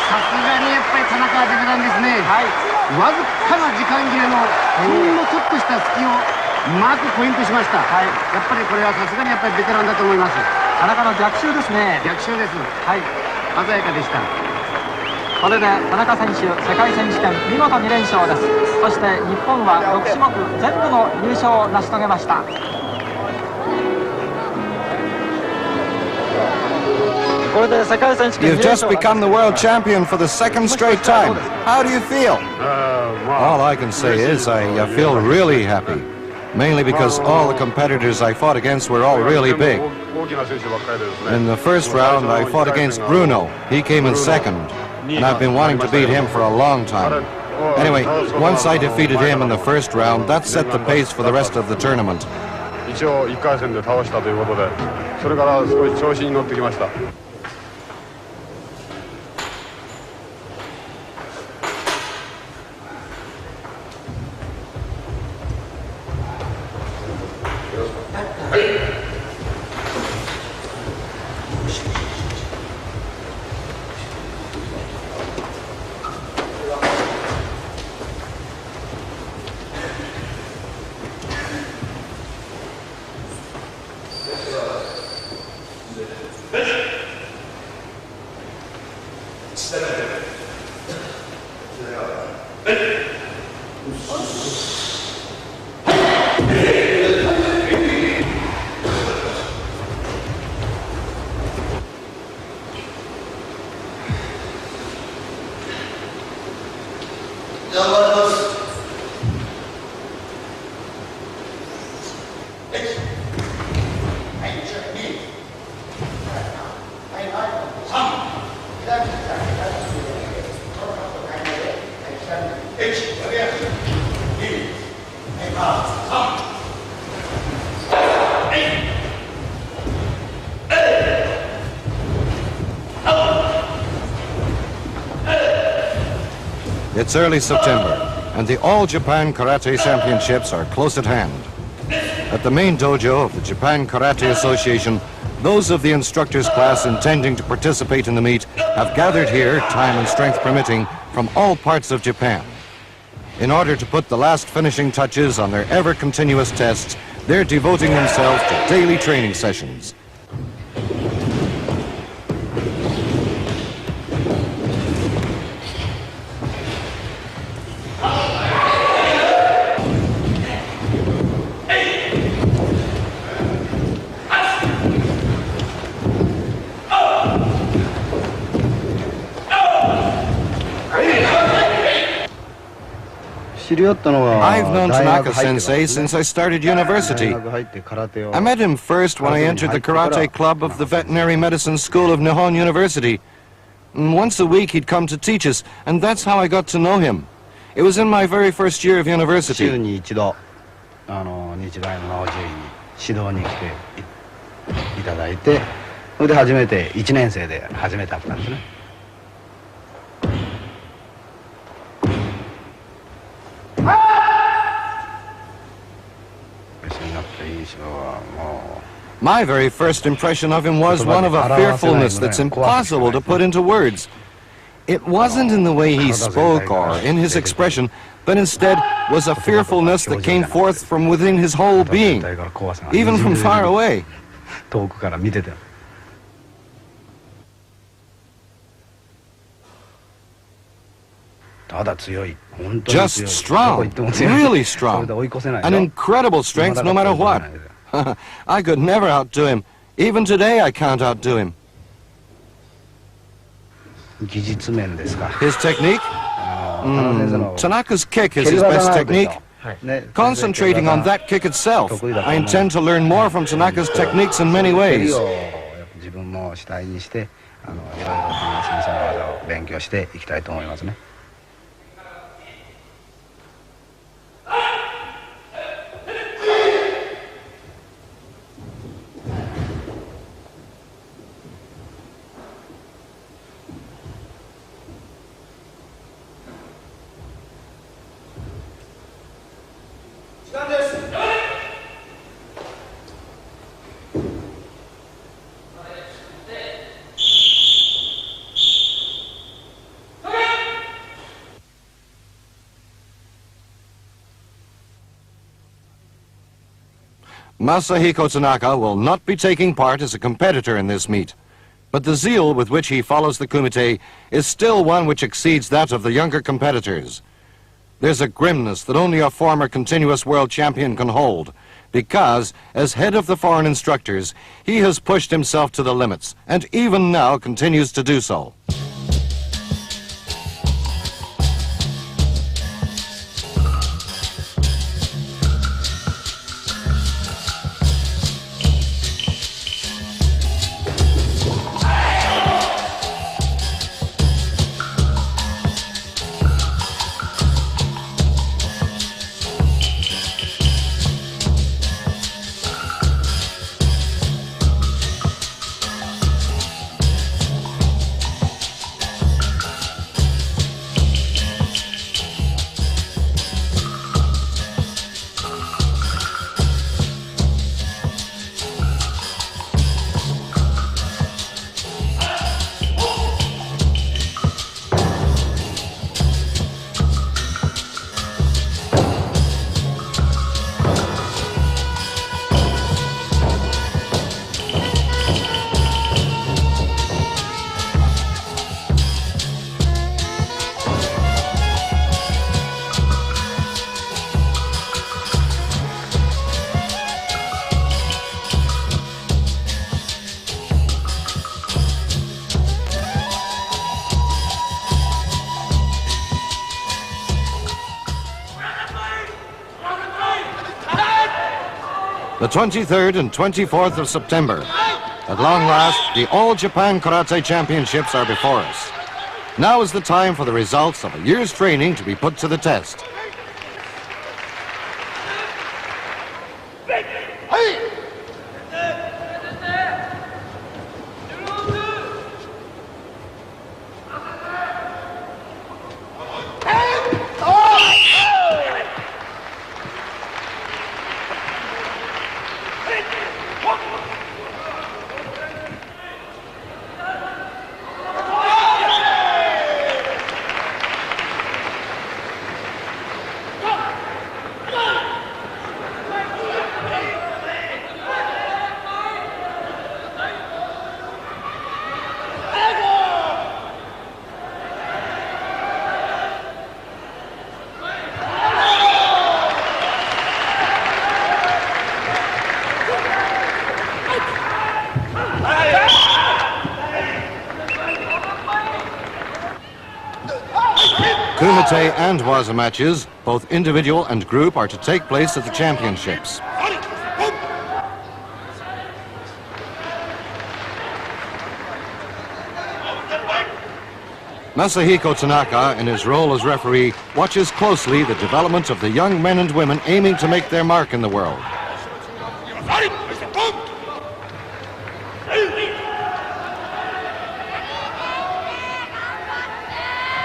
さすがにやっぱり田中はベテランですね。わずかな時間切れのほんのちょっとした隙をマークポイントしました。やっぱりこれはさすがにやっぱりベテランだと思います。田中の逆襲ですね。逆襲です。鮮やかでした。これで田中選手、世界選手権見事2連勝です。そして日本は6種目全部の優勝を成し遂げました。これで世界選手権 You've just become the world champion for the second straight time. How do you feel? All I can say is I feel really happy. Mainly because all the competitors I fought against were all really big. In the first round, I fought against Bruno. He came in second, and I've been wanting to beat him for a long time. Anyway, once I defeated him in the first round, that set the pace for the rest of the tournament. 一応1回戦で倒したということで、それから少し調子に乗ってきました。It's early September, and the All Japan Karate Championships are close at hand. At the main dojo of the Japan Karate Association, those of the instructors class intending to participate in the meet have gathered here, time and strength permitting, from all parts of Japan. In order to put the last finishing touches on their ever-continuous tests, they're devoting themselves to daily training sessions. I've known Tanaka-sensei since I started university. I met him first when I entered the karate club of the Veterinary Medicine School of Nihon University. Once a week he'd come to teach us, and that's how I got to know him. It was in my very first year of university. My very first impression of him was one of a fearfulness that's impossible to put into words. It wasn't in the way he spoke or in his expression, but instead was a fearfulness that came forth from within his whole being, even from far away. Just strong, really strong, an incredible strength no matter what. I could never outdo him. Even today I can't outdo him. His technique? Tanaka's kick is his best technique. Concentrating on that kick itself, I intend to learn more from Tanaka's techniques in many ways. Masahiko Tanaka will not be taking part as a competitor in this meet. But the zeal with which he follows the kumite is still one which exceeds that of the younger competitors. There's a grimness that only a former continuous world champion can hold, because, as head of the foreign instructors, he has pushed himself to the limits, and even now continues to do so. The 23rd and 24th of September. At long last, the All-Japan Karate Championships are before us. Now is the time for the results of a year's training to be put to the test. Kumite and waza matches, both individual and group, are to take place at the championships. Masahiko Tanaka, in his role as referee, watches closely the development of the young men and women aiming to make their mark in the world.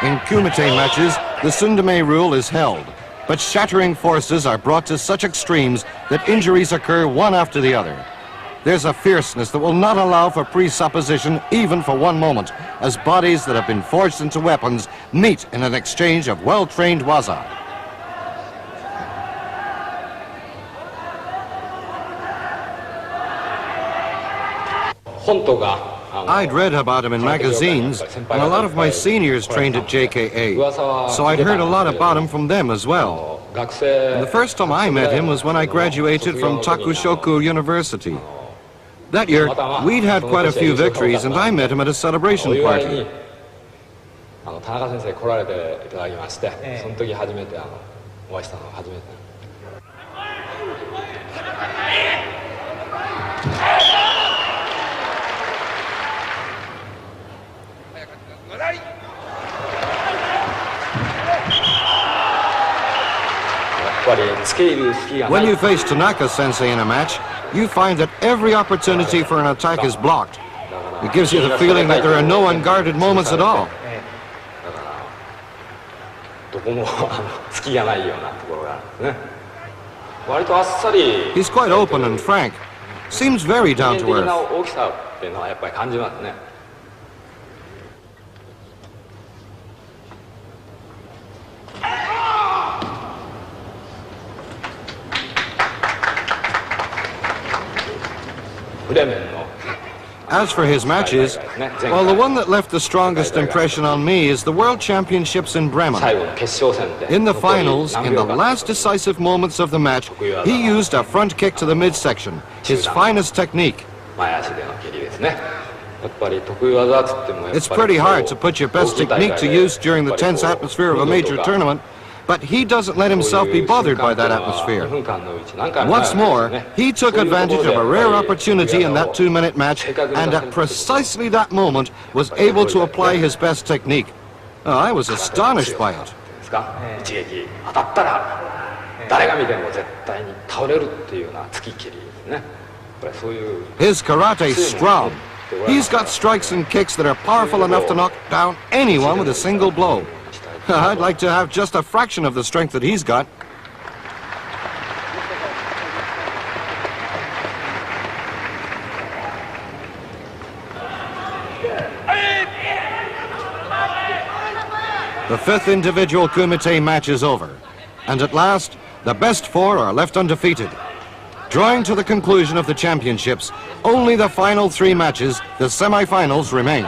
In kumite matches, the Sundame rule is held, but shattering forces are brought to such extremes that injuries occur one after the other. There's a fierceness that will not allow for presupposition even for one moment, as bodies that have been forged into weapons meet in an exchange of well-trained waza. I'd read about him in magazines, and a lot of my seniors trained at JKA, so I'd heard a lot about him from them as well. And the first time I met him was when I graduated from Takushoku University. That year, we'd had quite a few victories, and I met him at a celebration party. When you face Tanaka-sensei in a match, you find that every opportunity for an attack is blocked. It gives you the feeling that there are no unguarded moments at all. He's quite open and frank. Seems very down to earth. As for his matches, well, the one that left the strongest impression on me is the World Championships in Bremen. In the finals, in the last decisive moments of the match, he used a front kick to the midsection, his finest technique. It's pretty hard to put your best technique to use during the tense atmosphere of a major tournament, but he doesn't let himself be bothered by that atmosphere. Once more, he took advantage of a rare opportunity in that 2-minute match, and at precisely that moment was able to apply his best technique. Oh, I was astonished by it. His karate's strong. He's got strikes and kicks that are powerful enough to knock down anyone with a single blow. I'd like to have just a fraction of the strength that he's got. The 5th individual Kumite match is over, and at last, the best 4 are left undefeated. Drawing to the conclusion of the championships, only the final 3 matches, the semi-finals, remain.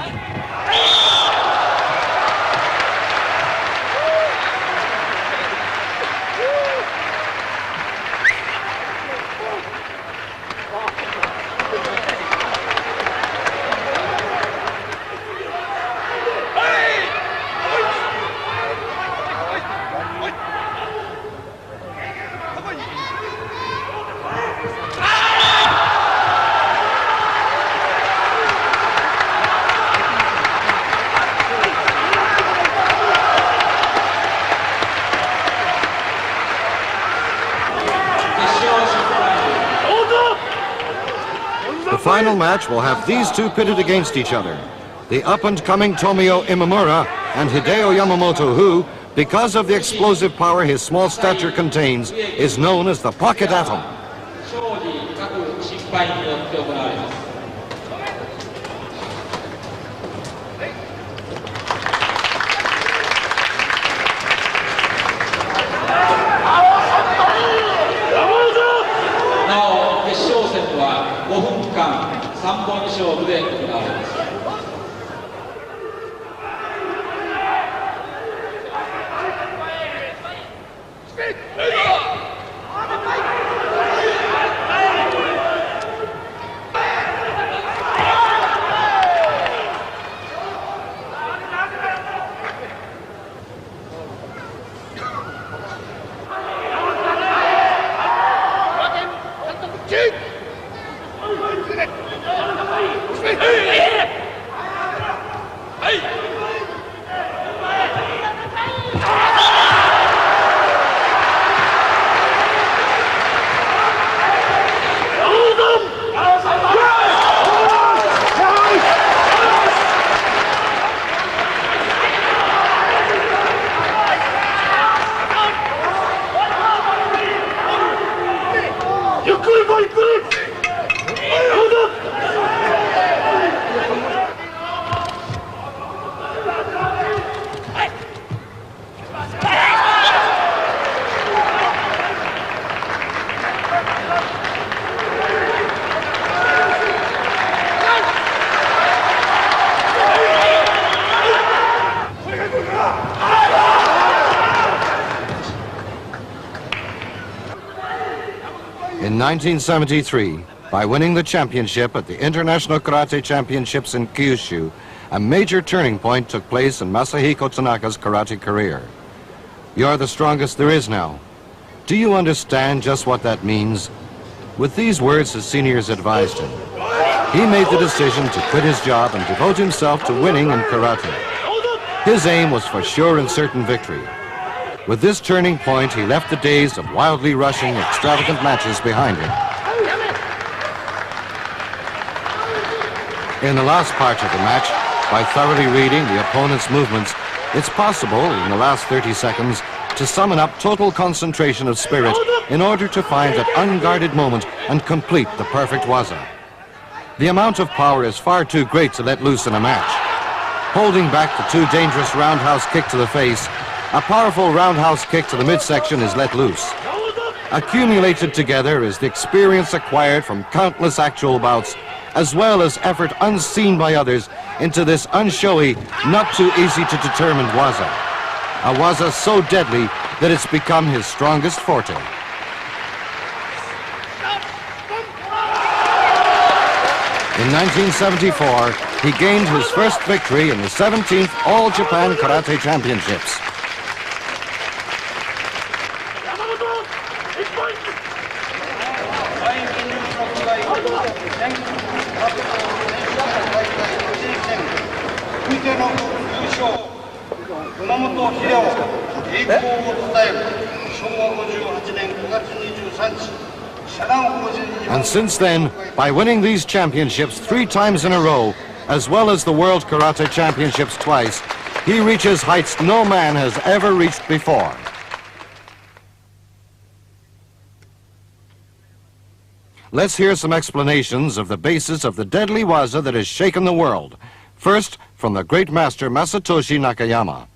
The final match will have these two pitted against each other. The up-and-coming Tomio Imamura and Hideo Yamamoto, who, because of the explosive power his small stature contains, is known as the Pocket Atom. In 1973, by winning the championship at the International Karate Championships in Kyushu, a major turning point took place in Masahiko Tanaka's karate career. You're the strongest there is now. Do you understand just what that means? With these words, his seniors advised him. He made the decision to quit his job and devote himself to winning in karate. His aim was for sure and certain victory. With this turning point, he left the days of wildly rushing, extravagant matches behind him. In the last part of the match, by thoroughly reading the opponent's movements, it's possible, in the last 30 seconds, to summon up total concentration of spirit in order to find that unguarded moment and complete the perfect waza. The amount of power is far too great to let loose in a match. Holding back the too dangerous roundhouse kick to the face, a powerful roundhouse kick to the midsection is let loose. Accumulated together is the experience acquired from countless actual bouts as well as effort unseen by others into this unshowy, not too easy to determine waza. A waza so deadly that it's become his strongest forte. In 1974, he gained his first victory in the 17th All Japan Karate Championships. And since then, by winning these championships 3 times in a row, as well as the World Karate Championships twice, he reaches heights no man has ever reached before. Let's hear some explanations of the basis of the deadly waza that has shaken the world. First, from the great master Masatoshi Nakayama.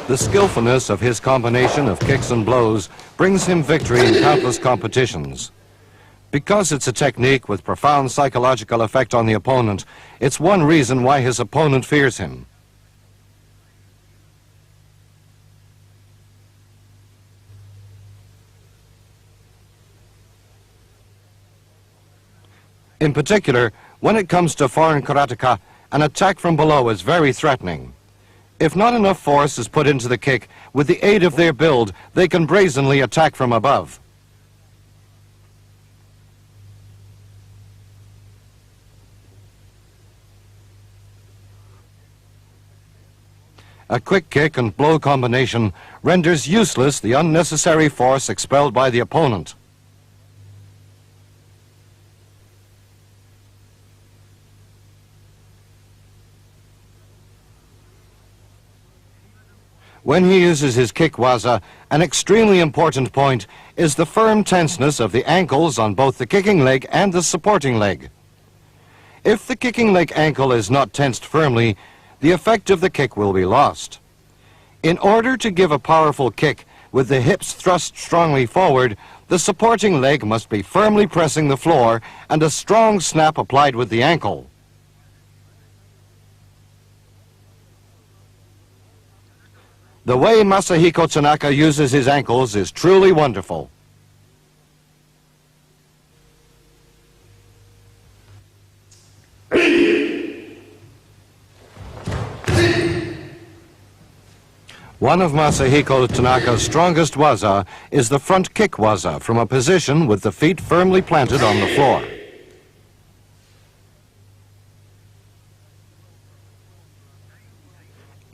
The skillfulness of his combination of kicks and blows brings him victory in countless competitions. Because it's a technique with profound psychological effect on the opponent, it's one reason why his opponent fears him. In particular, when it comes to foreign karateka, an attack from below is very threatening. If not enough force is put into the kick, with the aid of their build, they can brazenly attack from above. A quick kick and blow combination renders useless the unnecessary force expelled by the opponent. When he uses his kick waza, an extremely important point is the firm tenseness of the ankles on both the kicking leg and the supporting leg. If the kicking leg ankle is not tensed firmly, the effect of the kick will be lost. In order to give a powerful kick with the hips thrust strongly forward, the supporting leg must be firmly pressing the floor and a strong snap applied with the ankle. The way Masahiko Tanaka uses his ankles is truly wonderful. One of Masahiko Tanaka's strongest waza is the front kick waza from a position with the feet firmly planted on the floor.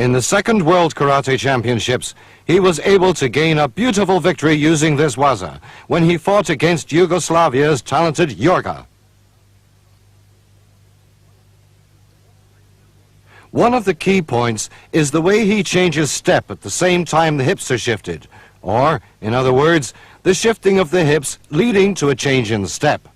In the second World Karate Championships, he was able to gain a beautiful victory using this waza when he fought against Yugoslavia's talented Yorga. One of the key points is the way he changes step at the same time the hips are shifted, or, in other words, the shifting of the hips leading to a change in step.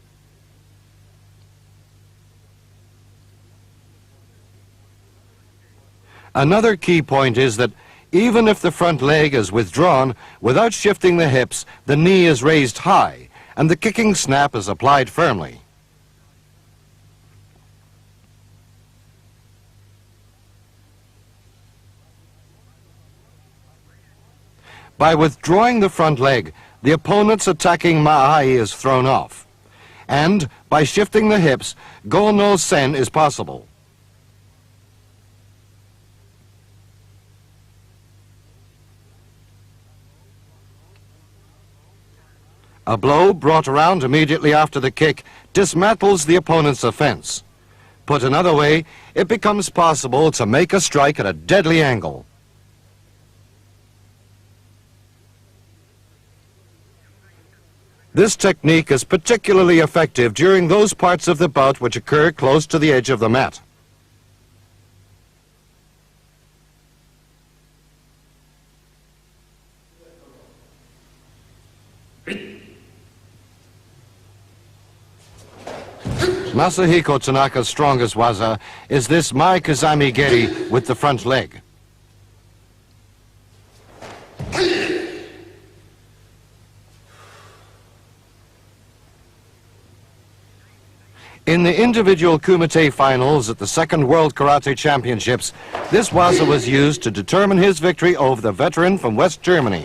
Another key point is that even if the front leg is withdrawn, without shifting the hips, the knee is raised high and the kicking snap is applied firmly. By withdrawing the front leg, the opponent's attacking ma'ai is thrown off. And by shifting the hips, go no sen is possible. A blow brought around immediately after the kick dismantles the opponent's offense. Put another way, it becomes possible to make a strike at a deadly angle. This technique is particularly effective during those parts of the bout which occur close to the edge of the mat. Masahiko Tanaka's strongest waza is this Mai Kazami Geri with the front leg. In the individual kumite finals at the Second World Karate Championships, this waza was used to determine his victory over the veteran from West Germany.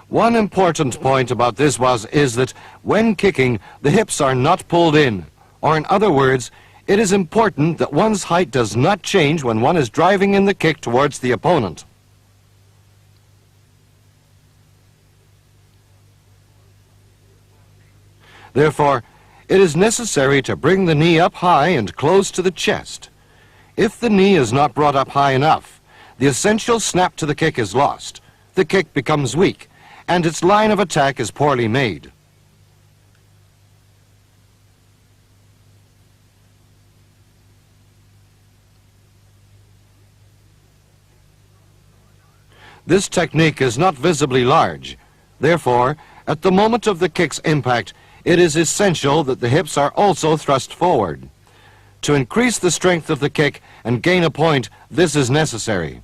One important point about this waza is that when kicking, the hips are not pulled in. Or in other words, it is important that one's height does not change when one is driving in the kick towards the opponent. Therefore, it is necessary to bring the knee up high and close to the chest. If the knee is not brought up high enough, the essential snap to the kick is lost. The kick becomes weak, and its line of attack is poorly made. This technique is not visibly large. Therefore, at the moment of the kick's impact, it is essential that the hips are also thrust forward. To increase the strength of the kick and gain a point, this is necessary.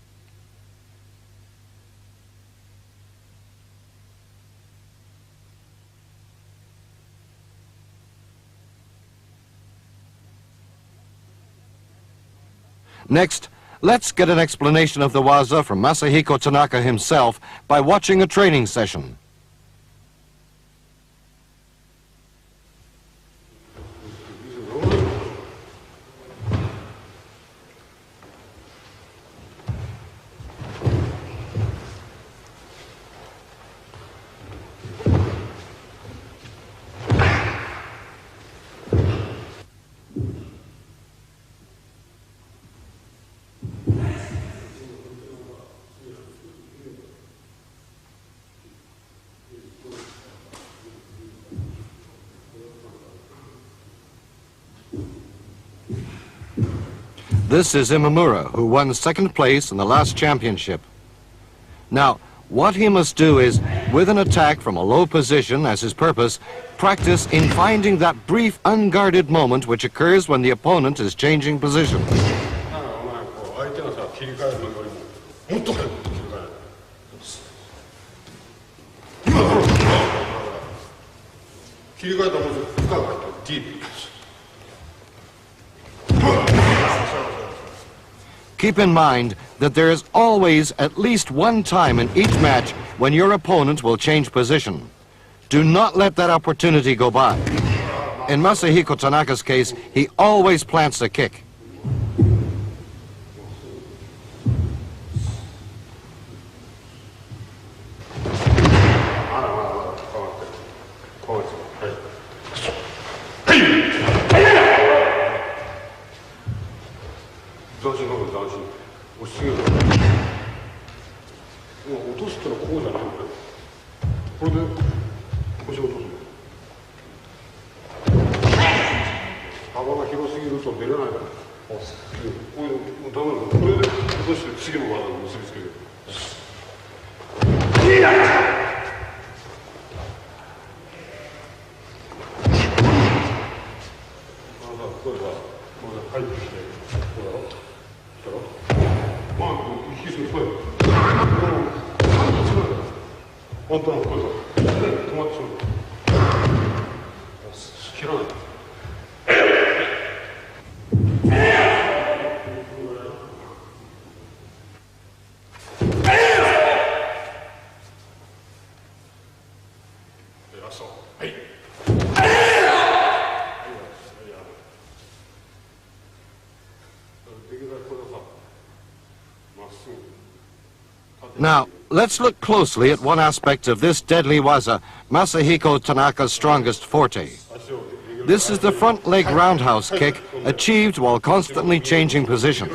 Next, let's get an explanation of the waza from Masahiko Tanaka himself by watching a training session. This is Imamura, who won second place in the last championship. Now, what he must do is, with an attack from a low position as his purpose, practice in finding that brief unguarded moment which occurs when the opponent is changing position. Keep in mind that there is always at least one time in each match when your opponent will change position. Do not let that opportunity go by. In Masahiko Tanaka's case, he always plants a kick. Now, Let's look closely at one aspect of this deadly waza, Masahiko Tanaka's strongest forte. This is the front leg roundhouse kick, achieved while constantly changing position.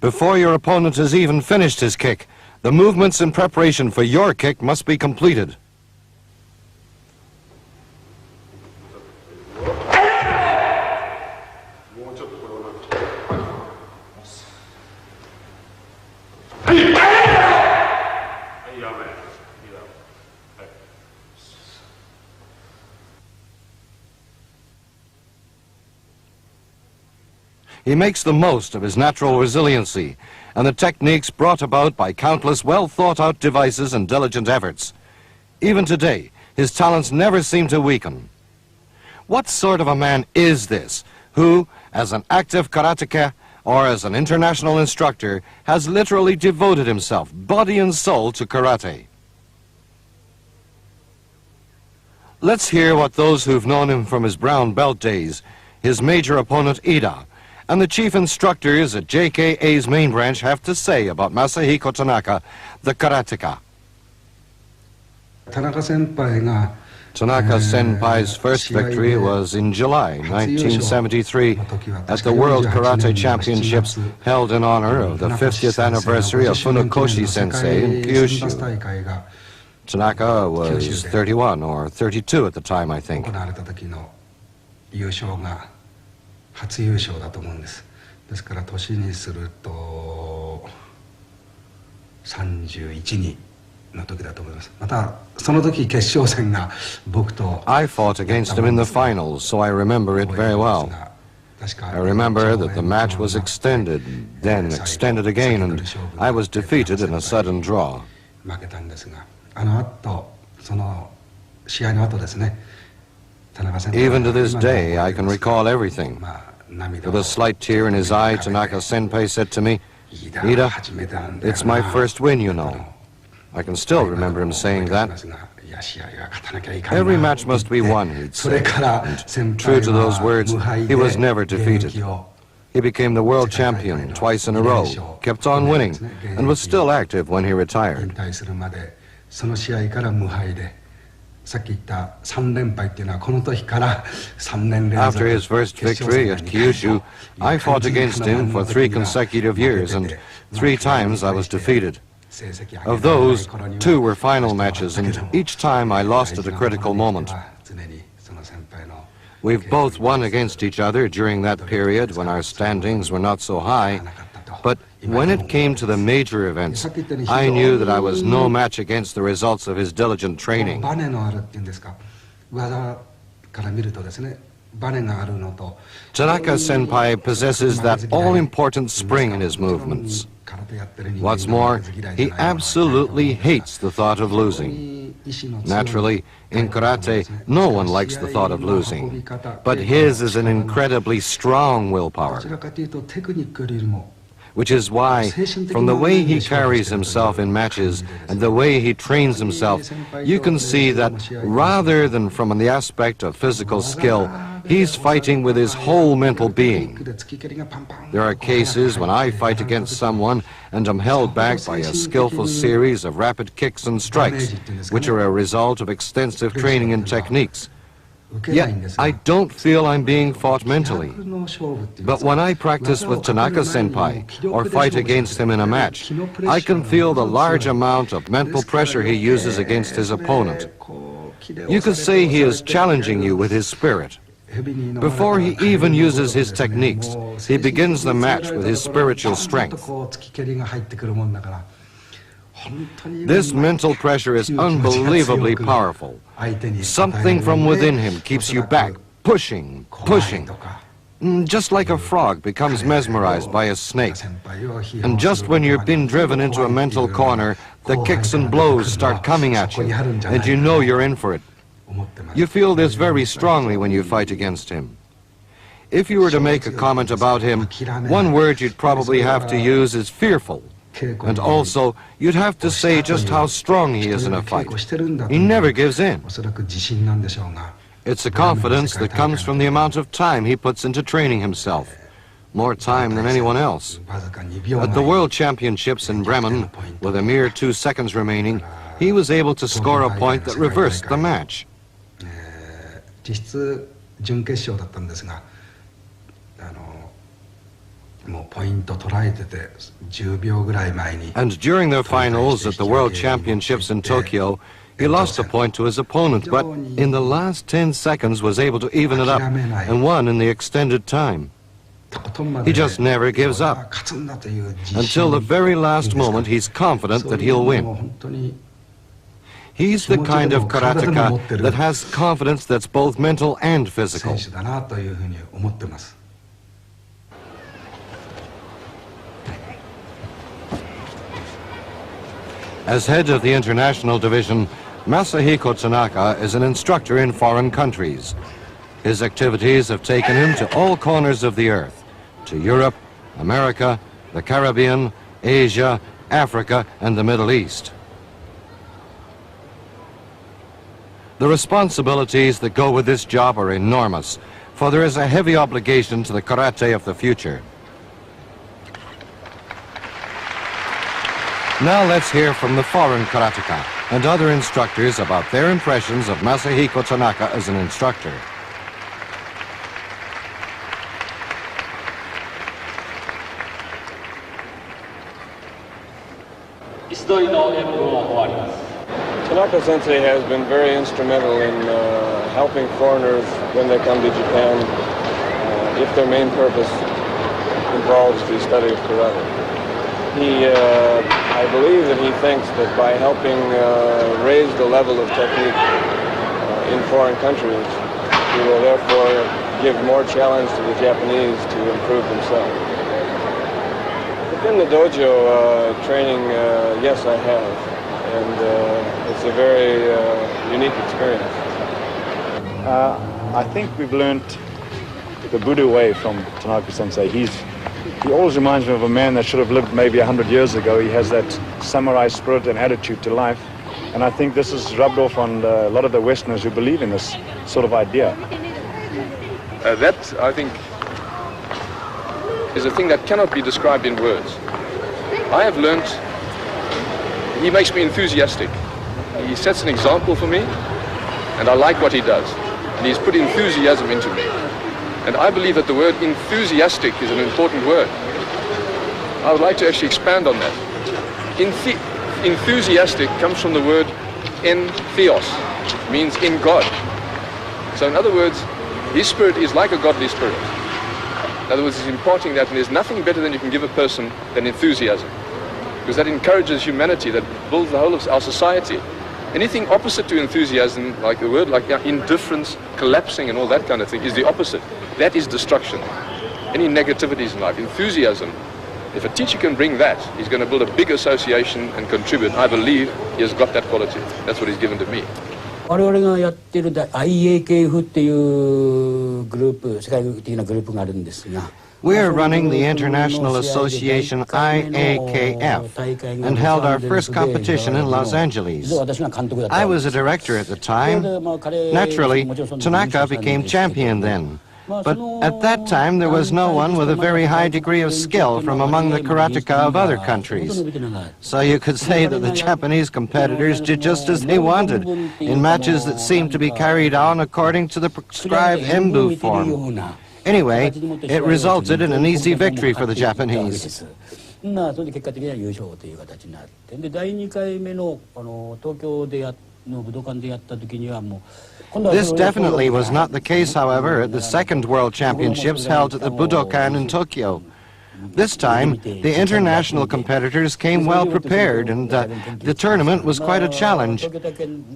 Before your opponent has even finished his kick, the movements in preparation for your kick must be completed. He makes the most of his natural resiliency and the techniques brought about by countless well-thought-out devices and diligent efforts. Even today, his talents never seem to weaken. What sort of a man is this, who, as an active karateka or as an international instructor, has literally devoted himself, body and soul, to karate? Let's hear what those who've known him from his brown belt days, his major opponent Ida, and the chief instructors at JKA's main branch have to say about Masahiko Tanaka, the karateka. Tanaka Senpai's first victory was in July 1973 at the World Karate Championships held in honor of the 50th anniversary of Funakoshi Sensei in Kyushu. Tanaka was 31 or 32 at the time, I think. 初優勝だと思うんです。ですから年にすると31にの時だと思います。またその時決勝戦が僕と I fought against him in the finals, so I remember it very well. I remember that the match was extended, then extended again, and I was defeated in a sudden draw. 負けたんですが、あの後その試合の後ですね。Even to this day, I can recall everything. With a slight tear in his eye, Tanaka Senpai said to me, "Ida, it's my first win, you know." I can still remember him saying that. Every match must be won, he'd say. And true to those words, he was never defeated. He became the world champion twice in a row, kept on winning, and was still active when he retired. After his first victory at Kyushu, I fought against him for 3 consecutive years, and 3 times I was defeated. Of those, 2 were final matches, and each time I lost at a critical moment. We've both won against each other during that period when our standings were not so high, but when it came to the major events, I knew that I was no match against the results of his diligent training. Tanaka Senpai possesses that all-important spring in his movements. What's more, he absolutely hates the thought of losing. Naturally, in karate, no one likes the thought of losing, but his is an incredibly strong willpower. which is why, from the way he carries himself in matches and the way he trains himself, you can see that rather than from the aspect of physical skill, he's fighting with his whole mental being. There are cases when I fight against someone and am held back by a skillful series of rapid kicks and strikes, which are a result of extensive training and techniques. Yet, I don't feel I'm being fought mentally. But when I practice with Tanaka-senpai or fight against him in a match, I can feel the large amount of mental pressure he uses against his opponent. You could say he is challenging you with his spirit. Before he even uses his techniques, he begins the match with his spiritual strength. This mental pressure is unbelievably powerful. Something from within him keeps you back, pushing. Just like a frog becomes mesmerized by a snake. And just when you've been driven into a mental corner, the kicks and blows start coming at you, and you know you're in for it. You feel this very strongly when you fight against him. If you were to make a comment about him, one word you'd probably have to use is fearful. And also, you'd have to say just how strong he is in a fight. He never gives in. It's a confidence that comes from the amount of time he puts into training himself. More time than anyone else. At the World Championships in Bremen, with a mere 2 seconds remaining, he was able to score a point that reversed the match. And during their finals at the World Championships in Tokyo, he lost a point to his opponent, but in the last 10 seconds was able to even it up and won in the extended time. He just never gives up. Until the very last moment, he's confident that he'll win. He's the kind of karateka that has confidence that's both mental and physical. As head of the international division, Masahiko Tanaka is an instructor in foreign countries. His activities have taken him to all corners of the earth, to Europe, America, the Caribbean, Asia, Africa, and the Middle East. The responsibilities that go with this job are enormous, for there is a heavy obligation to the karate of the future. Now let's hear from the foreign karateka and other instructors about their impressions of Masahiko Tanaka as an instructor. Tanaka-sensei has been very instrumental in helping foreigners when they come to Japan if their main purpose involves the study of karate. I believe that he thinks that by helping raise the level of technique in foreign countries, he will therefore give more challenge to the Japanese to improve themselves. Within the dojo training, yes, I have, and it's a very unique experience. I think we've learned the Buddha way from Tanaka-sensei. He always reminds me of a man that should have lived maybe 100 years ago. He has that samurai spirit and attitude to life. And I think this is rubbed off on a lot of the Westerners who believe in this sort of idea. That, I think, is a thing that cannot be described in words. I have learned, he makes me enthusiastic. He sets an example for me, and I like what he does. And he's put enthusiasm into me. And I believe that the word enthusiastic is an important word. I would like to actually expand on that. Enthusiastic comes from the word en theos, means in God. So in other words, his spirit is like a godly spirit. In other words, he's imparting that, and there's nothing better than you can give a person than enthusiasm. Because that encourages humanity, that builds the whole of our society. Anything opposite to enthusiasm, like the word like indifference, collapsing and all that kind of thing, is the opposite. That is destruction. Any negativities in life. Enthusiasm, if a teacher can bring that, he's going to build a big association and contribute. I believe he has got that quality. That's what he's given to me. 我々がやっている IAKF っていうグループ、世界的なグループがあるんですが、We're running the International Association IAKF and held our first competition in Los Angeles. I was a director at the time. Naturally, Tanaka became champion then. But at that time, there was no one with a very high degree of skill from among the karateka of other countries. So you could say that the Japanese competitors did just as they wanted, in matches that seemed to be carried on according to the prescribed embu form. Anyway, it resulted in an easy victory for the Japanese. This definitely was not the case, however, at the second World Championships held at the Budokan in Tokyo. This time, the international competitors came well prepared, and the tournament was quite a challenge,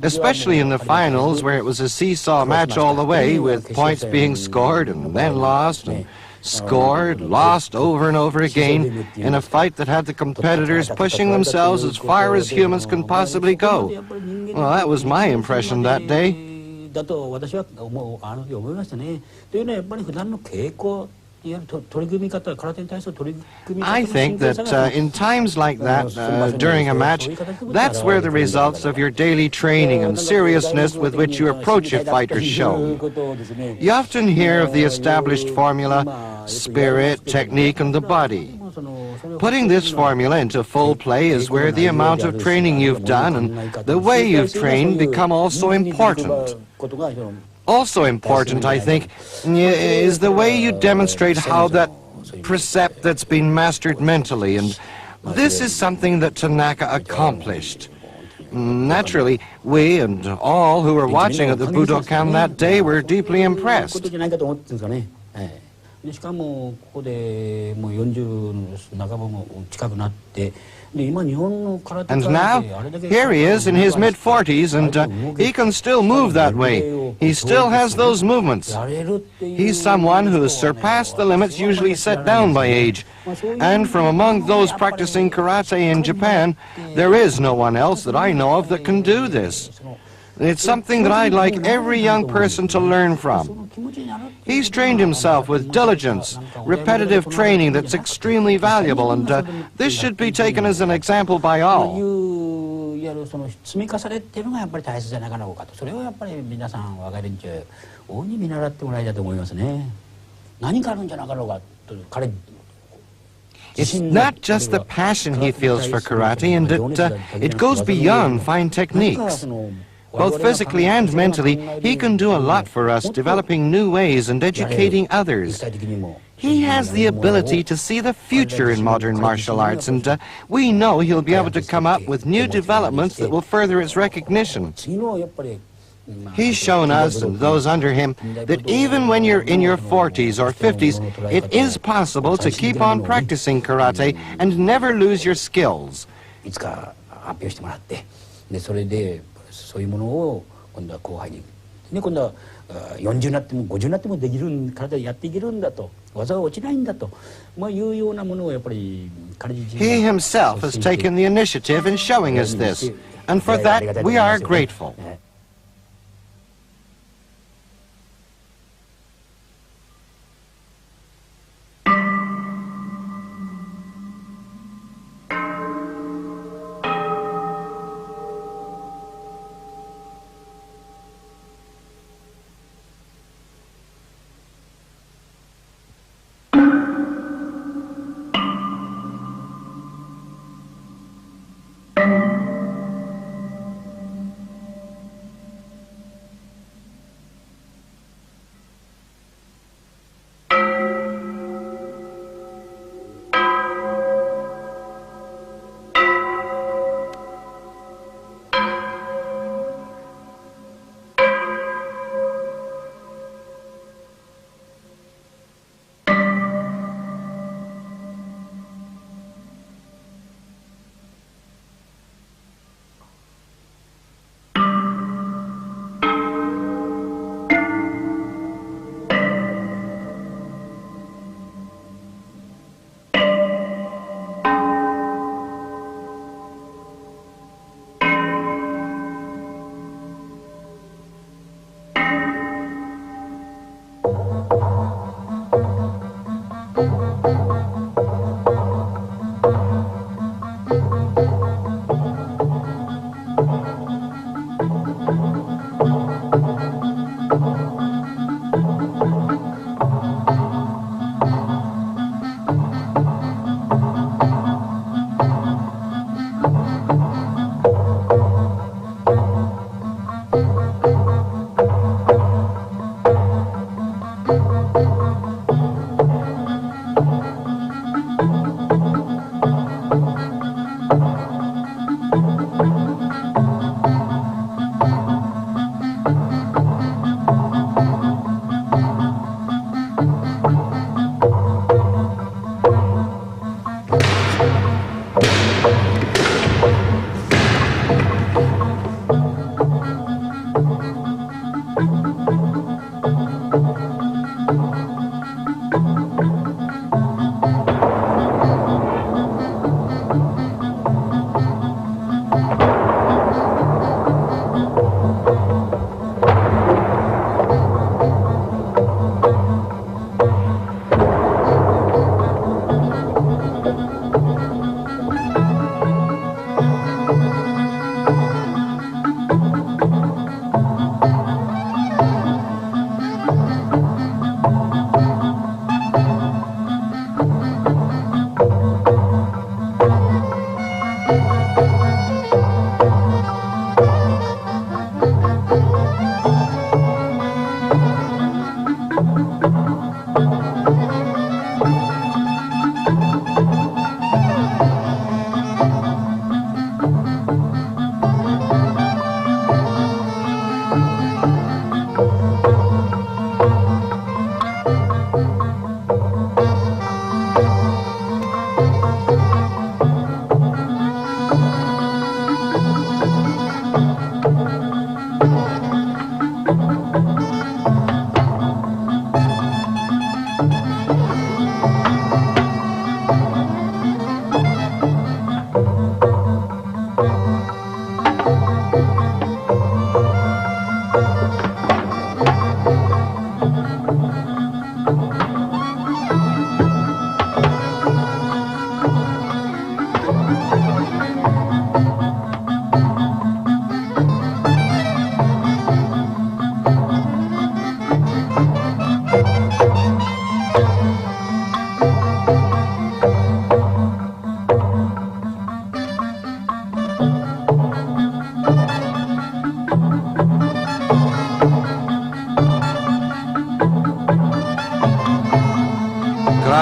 especially in the finals, where it was a seesaw match all the way, with points being scored and then lost, and scored, lost over and over again, in a fight that had the competitors pushing themselves as far as humans can possibly go. Well, that was my impression that day. I think that in times like that, during a match, that's where the results of your daily training and seriousness with which you approach a fight are shown. You often hear of the established formula, spirit, technique, and the body. Putting this formula into full play is where the amount of training you've done and the way you've trained become also important. Also important, I think, is the way you demonstrate how that precept that's been mastered mentally, and this is something that Tanaka accomplished. Naturally, we and all who were watching at the Budokan that day were deeply impressed. And now, here he is in his mid-40s, and he can still move that way. He still has those movements. He's someone who has surpassed the limits usually set down by age. And from among those practicing karate in Japan, there is no one else that I know of that can do this. It's something that I'd like every young person to learn from. He's trained himself with diligence, repetitive training that's extremely valuable, and this should be taken as an example by all. It's not just the passion he feels for karate, and it goes beyond fine techniques. Both physically and mentally, he can do a lot for us, developing new ways and educating others. He has the ability to see the future in modern martial arts, and we know he'll be able to come up with new developments that will further its recognition. He's shown us and those under him that even when you're in your 40s or 50s, it is possible to keep on practicing karate and never lose your skills. そういうものを今度は後輩に、ね、今度は40になっても50になってもできる体でやっていけるんだと、技が落ちないんだと、いうようなものをやっぱり彼自身 He himself has taken the initiative in showing us this, and for that we are grateful.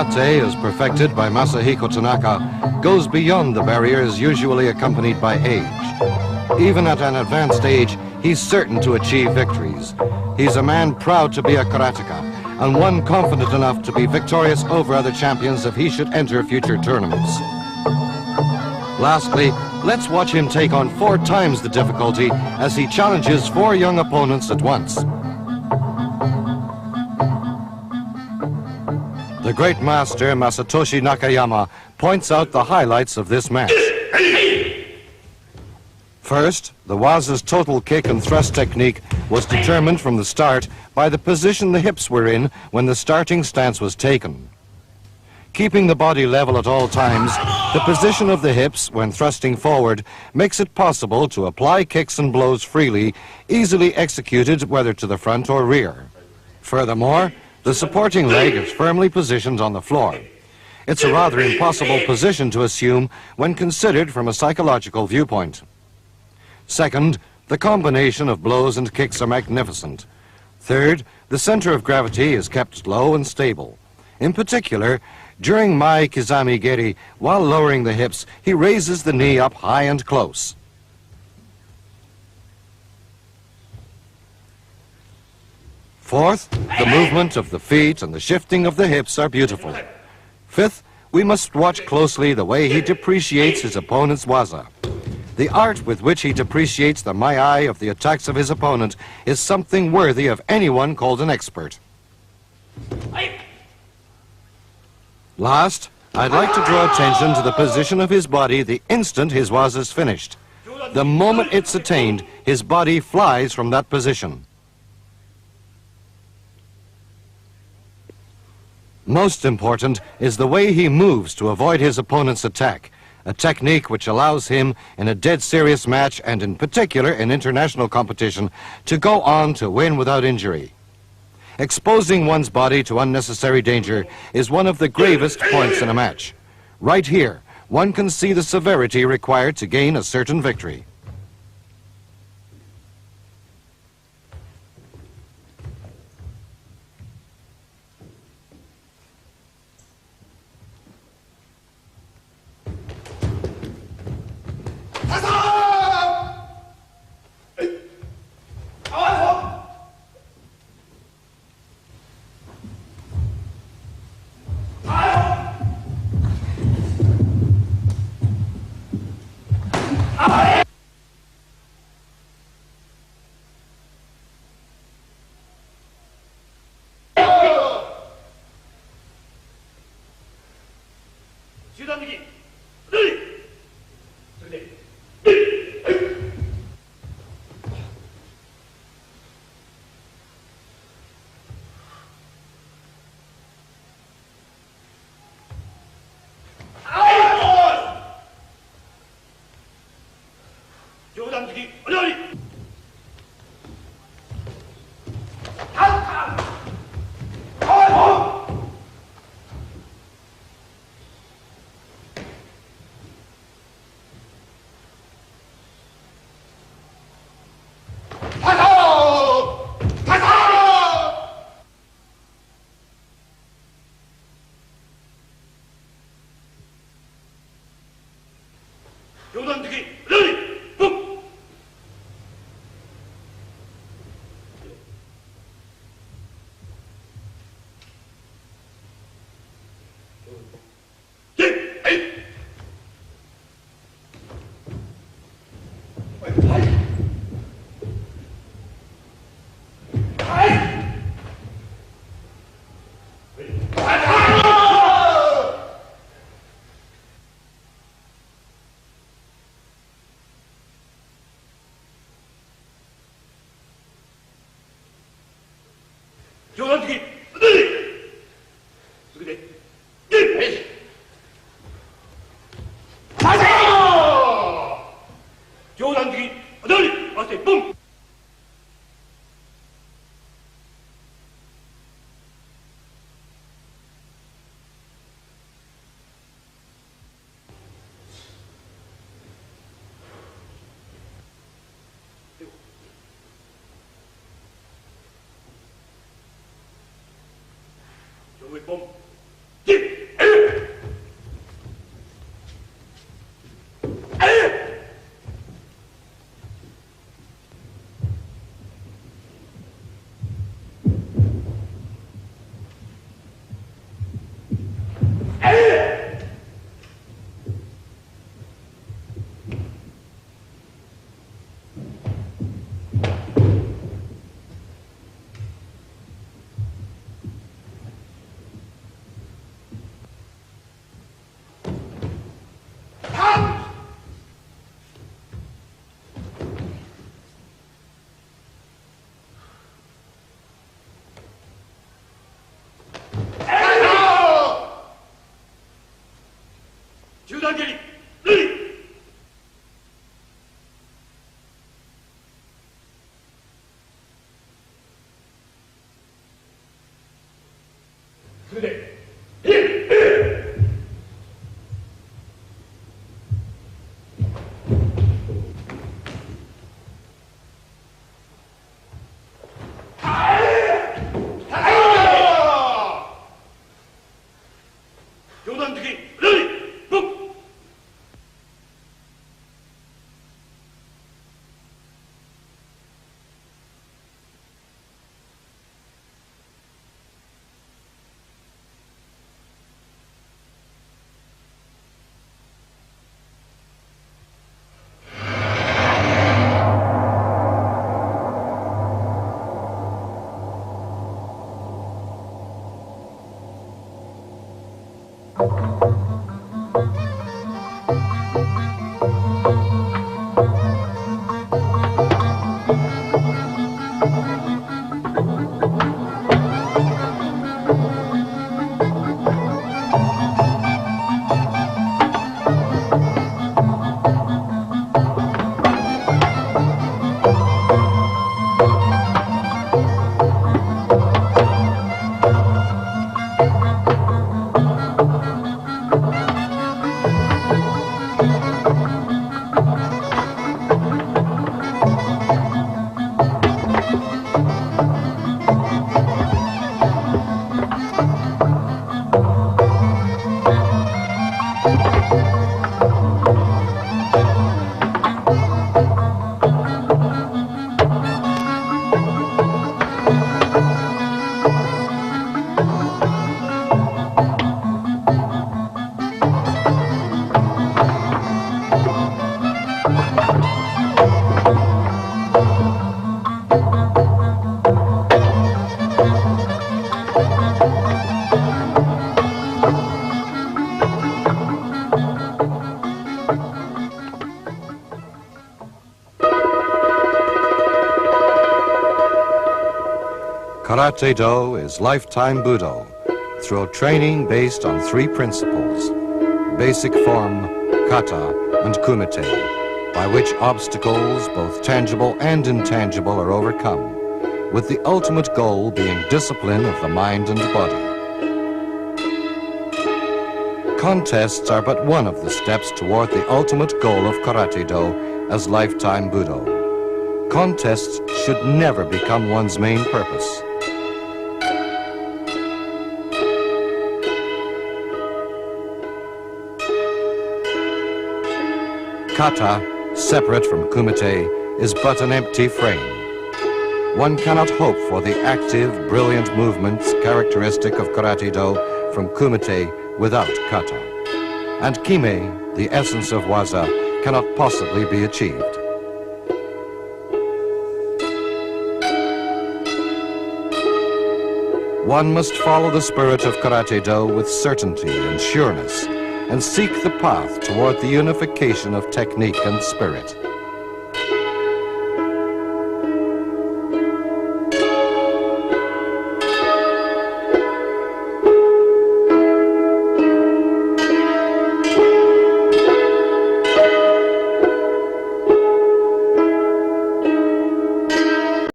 karate, as perfected by Masahiko Tanaka, goes beyond the barriers usually accompanied by age. Even at an advanced age, he's certain to achieve victories. He's a man proud to be a karateka, and one confident enough to be victorious over other champions if he should enter future tournaments. Lastly, let's watch him take on 4 times the difficulty as he challenges 4 young opponents at once. The great master Masatoshi Nakayama points out the highlights of this match. First, the Waza's total kick and thrust technique was determined from the start by the position the hips were in when the starting stance was taken. Keeping the body level at all times, the position of the hips when thrusting forward makes it possible to apply kicks and blows freely, easily executed whether to the front or rear. Furthermore, the supporting leg is firmly positioned on the floor. It's a rather impossible position to assume when considered from a psychological viewpoint. Second, the combination of blows and kicks are magnificent. Third, the center of gravity is kept low and stable. In particular, during Mai Kizami Geri, while lowering the hips, he raises the knee up high and close. Fourth, the movement of the feet and the shifting of the hips are beautiful. Fifth, we must watch closely the way he depreciates his opponent's waza. The art with which he depreciates the mai of the attacks of his opponent is something worthy of anyone called an expert. Last, I'd like to draw attention to the position of his body the instant his waza is finished. The moment it's attained, his body flies from that position. Most important is the way he moves to avoid his opponent's attack, a technique which allows him, in a dead serious match and in particular in international competition, to go on to win without injury. Exposing one's body to unnecessary danger is one of the gravest points in a match. Right here, one can see the severity required to gain a certain victory. Boom. Karate-do is lifetime Budo through training based on three principles: basic form, kata, and kumite, by which obstacles, both tangible and intangible, are overcome, with the ultimate goal being discipline of the mind and body. Contests are but one of the steps toward the ultimate goal of Karate-do as lifetime Budo. Contests should never become one's main purpose. Kata, separate from kumite, is but an empty frame. One cannot hope for the active, brilliant movements characteristic of Karate-do from kumite without kata. And kime, the essence of waza, cannot possibly be achieved. One must follow the spirit of Karate-do with certainty and sureness, and seek the path toward the unification of technique and spirit.